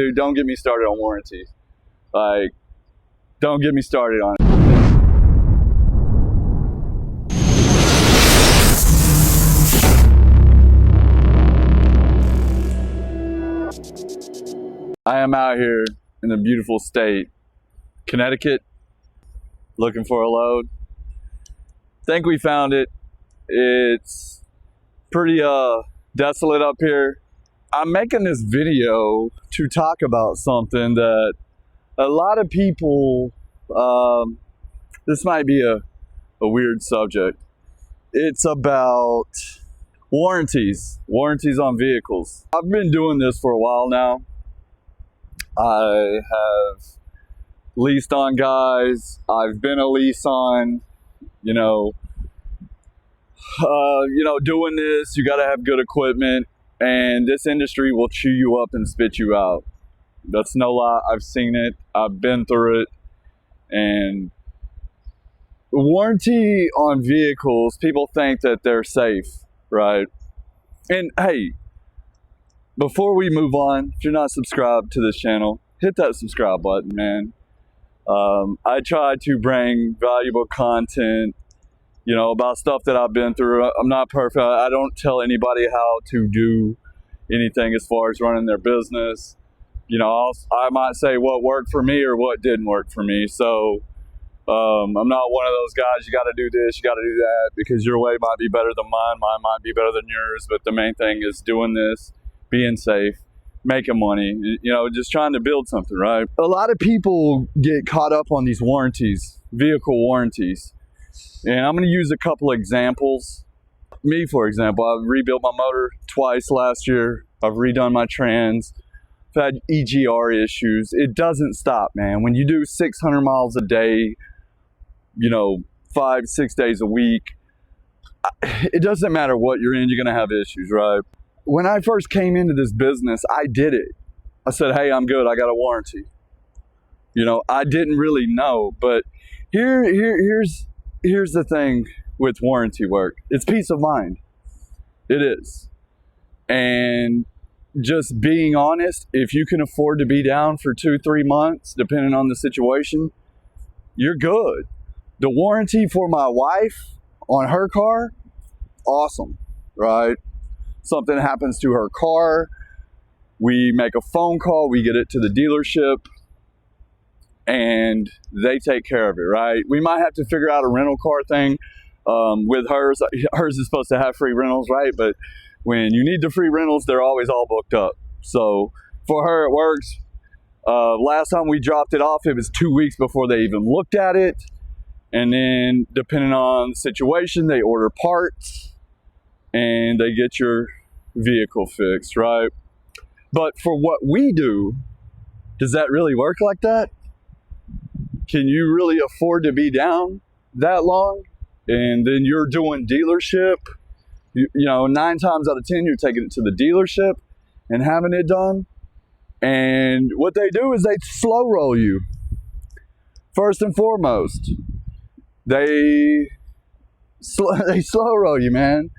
Dude, don't get me started on warranties. Like, don't get me started on it. I am out here in the beautiful state, Connecticut, looking for a load. Think we found it. It's pretty desolate up here. I'm making this video to talk about something that a lot of people, this might be a weird subject. It's about warranties on vehicles. I've been doing this for a while now. I have leased on guys. I've been a lease on, doing this, you got to have good equipment, and this industry will chew you up and spit you out. That's no lie. I've seen it. I've been through it. And warranty on vehicles, people think that they're safe, right? And hey, before we move on, if you're not subscribed to this channel, hit that subscribe button, man. I try to bring valuable content, about stuff that I've been through. I'm not perfect. I don't tell anybody how to do anything as far as running their business. I might say what worked for me or what didn't work for me. So I'm not one of those guys, you got to do this, you got to do that, because your way might be better than mine might be better than yours. But the main thing is doing this, being safe, making money, just trying to build something, right? A lot of people get caught up on these warranties, vehicle warranties. And I'm going to use a couple examples. Me, for example, I've rebuilt my motor twice last year. I've redone my trans. I've had EGR issues. It doesn't stop, man. When you do 600 miles a day, 5-6 days a week, it doesn't matter what you're in, you're going to have issues, right? When I first came into this business, I did it. I said, hey, I'm good. I got a warranty. I didn't really know, but here's the thing with warranty work. It's peace of mind. It is. And just being honest, if you can afford to be down for 2-3 months, depending on the situation, you're good. The warranty for my wife on her car, awesome, right? Something happens to her car, we make a phone call, we get it to the dealership, and they take care of it, right? We might have to figure out a rental car thing with hers. Hers is supposed to have free rentals, right? But when you need the free rentals, they're always all booked up. So for her, it works. Last time we dropped it off, it was 2 weeks before they even looked at it. And then depending on the situation, they order parts and they get your vehicle fixed, right? But for what we do, does that really work like that? Can you really afford to be down that long? And then you're doing dealership, 9 times out of 10, you're taking it to the dealership and having it done. And what they do is they slow roll you. First and foremost, they slow roll you, man.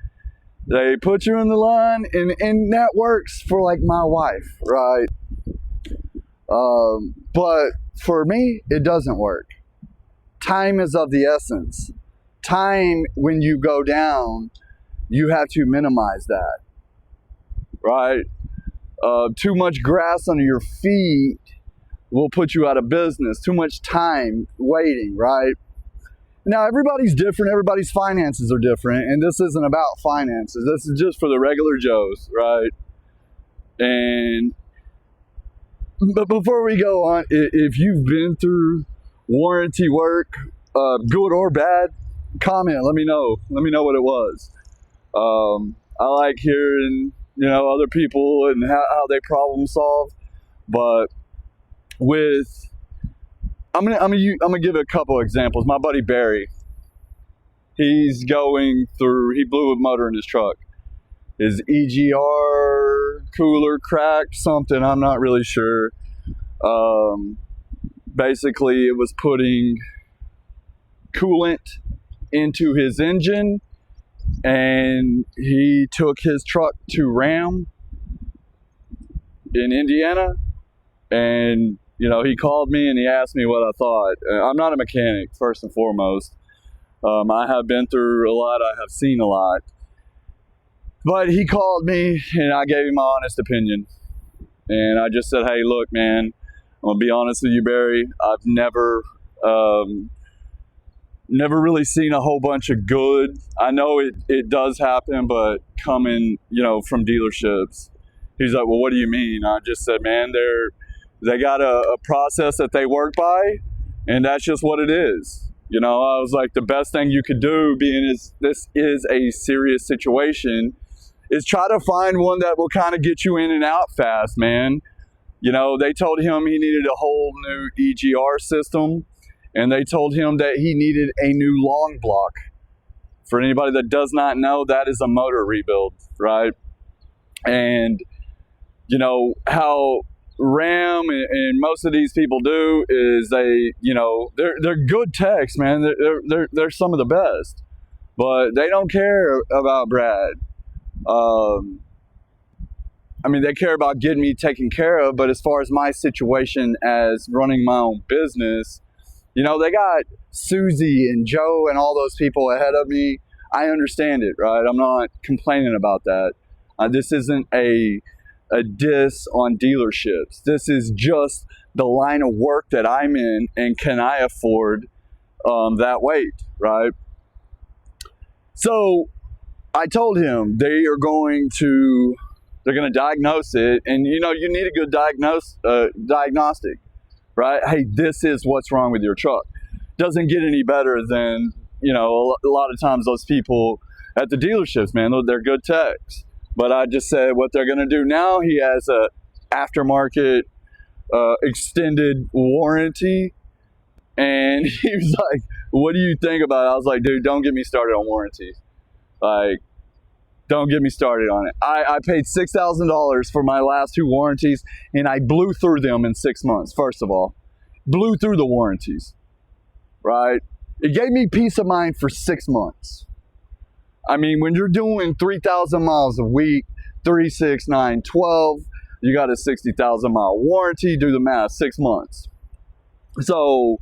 They put you in the line, and that works for like my wife, right? But for me, it doesn't work. Time is of the essence. Time, when you go down, you have to minimize that, right? Too much grass under your feet will put you out of business. Too much time waiting, right? Now, everybody's different. Everybody's finances are different. And this isn't about finances. This is just for the regular Joes, right? But before we go on, if you've been through warranty work, good or bad, comment. Let me know. Let me know what it was. I like hearing, other people and how they problem solve. But I'm gonna give a couple examples. My buddy Barry, he blew a motor in his truck. His EGR cooler cracked something, I'm not really sure. Basically, it was putting coolant into his engine, and he took his truck to Ram in Indiana, And, you know, he called me and he asked me what I thought. I'm not a mechanic, first and foremost. I have been through a lot. I have seen a lot. But he called me and I gave him my honest opinion. And I just said, hey, look, man, I'm going to be honest with you, Barry. I've never really seen a whole bunch of good. I know it does happen, but coming, you know, from dealerships. He's like, well, what do you mean? I just said, man, they got a process that they work by, and that's just what it is. You know, I was like, the best thing you could do, being this is a serious situation, is try to find one that will kind of get you in and out fast, man. You know, they told him he needed a whole new EGR system, and they told him that he needed a new long block. For anybody that does not know, that is a motor rebuild, right? And, you know, how Ram and most of these people do is they, you know, they're good techs, man. They're some of the best, but they don't care about Brad. I mean, they care about getting me taken care of, but as far as my situation as running my own business, you know, they got Susie and Joe and all those people ahead of me. I understand it, right? I'm not complaining about that. This isn't a diss on dealerships. This is just the line of work that I'm in, and can I afford that weight, right? So I told him they're going to diagnose it, and you know, you need a good diagnostic, right? Hey, this is what's wrong with your truck. Doesn't get any better than, you know, a lot of times those people at the dealerships, man, they're good techs. But I just said what they're going to do now. He has a aftermarket extended warranty, and he was like, what do you think about it? I was like, dude, don't get me started on warranties. Like, don't get me started on it. I paid $6,000 for my last 2 warranties, and I blew through them in 6 months, first of all. Blew through the warranties, right? It gave me peace of mind for 6 months. I mean, when you're doing 3,000 miles a week, 3, 6, 9, 12, you got a 60,000 mile warranty, do the math, 6 months. So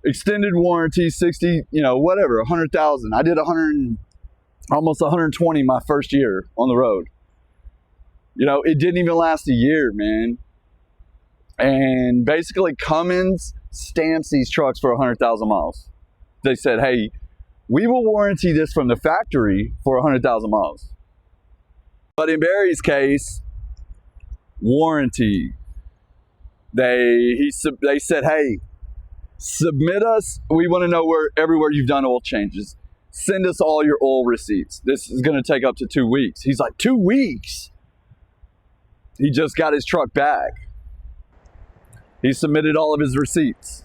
extended warranty, 60, you know, whatever, 100,000. I did almost 120 my first year on the road. You know, it didn't even last a year, man. And basically Cummins stamps these trucks for 100,000 miles. They said, hey, we will warranty this from the factory for 100,000 miles. But in Barry's case, warranty. They said, hey, submit us. We want to know everywhere you've done oil changes. Send us all your oil receipts. This is going to take up to 2 weeks. He's like, 2 weeks? He just got his truck back. He submitted all of his receipts.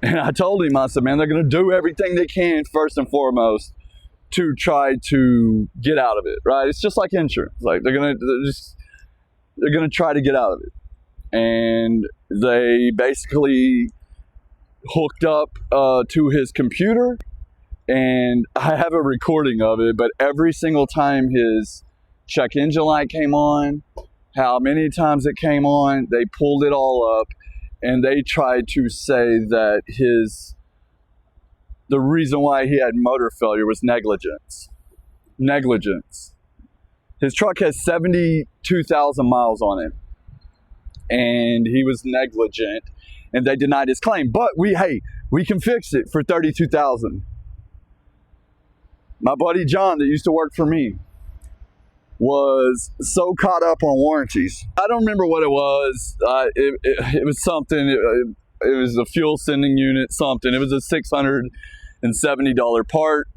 And I told him, I said, man, they're going to do everything they can, first and foremost, to try to get out of it, right? It's just like insurance. Like, they're going to try to get out of it. And they basically hooked up to his computer, and I have a recording of it, but every single time his check engine light came on, how many times it came on, they pulled it all up. And they tried to say that the reason why he had motor failure was negligence. Negligence. His truck has 72,000 miles on it. And he was negligent. And they denied his claim. But we can fix it for $32,000. My buddy John that used to work for me was so caught up on warranties. I don't remember what it was. It was something. It was a fuel sending unit, something. It was a $670 part.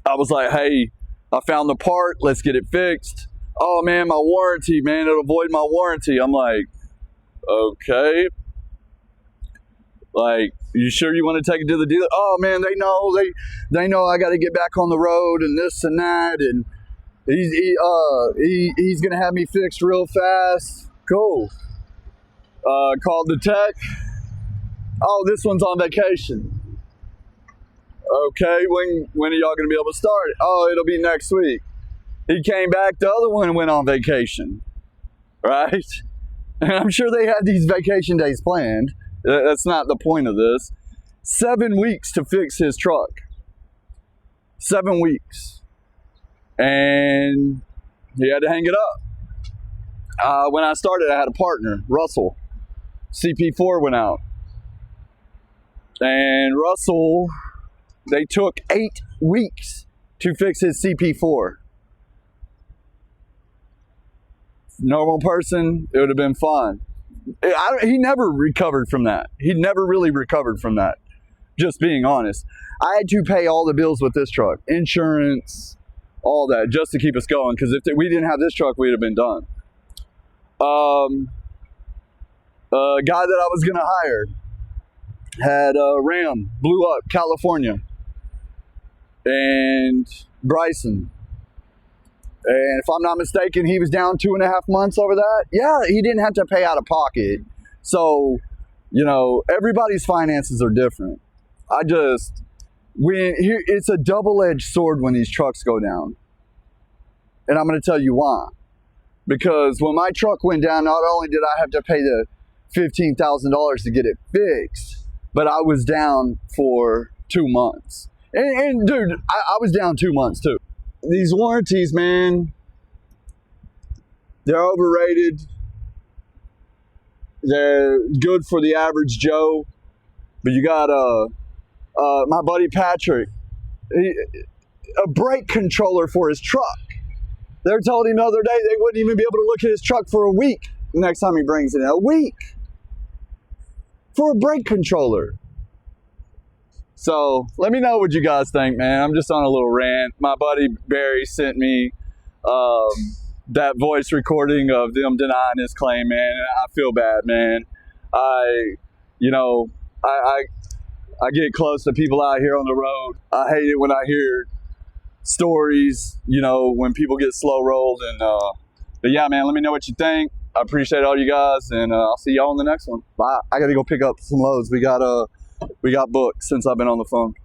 I was like, hey, I found the part. Let's get it fixed. Oh, man, my warranty, man. It'll void my warranty. I'm like, okay. Like, you sure you want to take it to the dealer? Oh, man, they know I got to get back on the road and this and that. And he's gonna have me fixed real fast. Cool. Called the tech. Oh, this one's on vacation. Okay, when are y'all gonna be able to start it? Oh, it'll be next week. He came back, the other one went on vacation. Right? And I'm sure they had these vacation days planned. That's not the point of this. 7 weeks to fix his truck. 7 weeks. And he had to hang it up. When I started, I had a partner, Russell. CP4 went out. And Russell, they took 8 weeks to fix his CP4. Normal person, it would have been fine. He never recovered from that. He never really recovered from that. Just being honest. I had to pay all the bills with this truck. Insurance, all that, just to keep us going. Because if we didn't have this truck, we'd have been done. A guy that I was going to hire had a Ram, blew up, California. And Bryson. And if I'm not mistaken, he was down 2.5 months over that. Yeah, he didn't have to pay out of pocket. So, you know, everybody's finances are different. It's a double-edged sword when these trucks go down. And I'm going to tell you why. Because when my truck went down, not only did I have to pay the $15,000 to get it fixed, but I was down for 2 months. And dude, I was down 2 months too. These warranties, man, they're overrated. They're good for the average Joe. But you got my buddy Patrick, a brake controller for his truck. They told him the other day they wouldn't even be able to look at his truck for a week the next time he brings it in. A week for a brake controller. So let me know what you guys think, man. I'm just on a little rant. My buddy Barry sent me that voice recording of them denying his claim, man. And I feel bad, man. I get close to people out here on the road. I hate it when I hear stories, you know, when people get slow rolled. And but yeah, man, let me know what you think. I appreciate all you guys, and I'll see y'all in the next one. Bye. I gotta go pick up some loads. We got booked since I've been on the phone.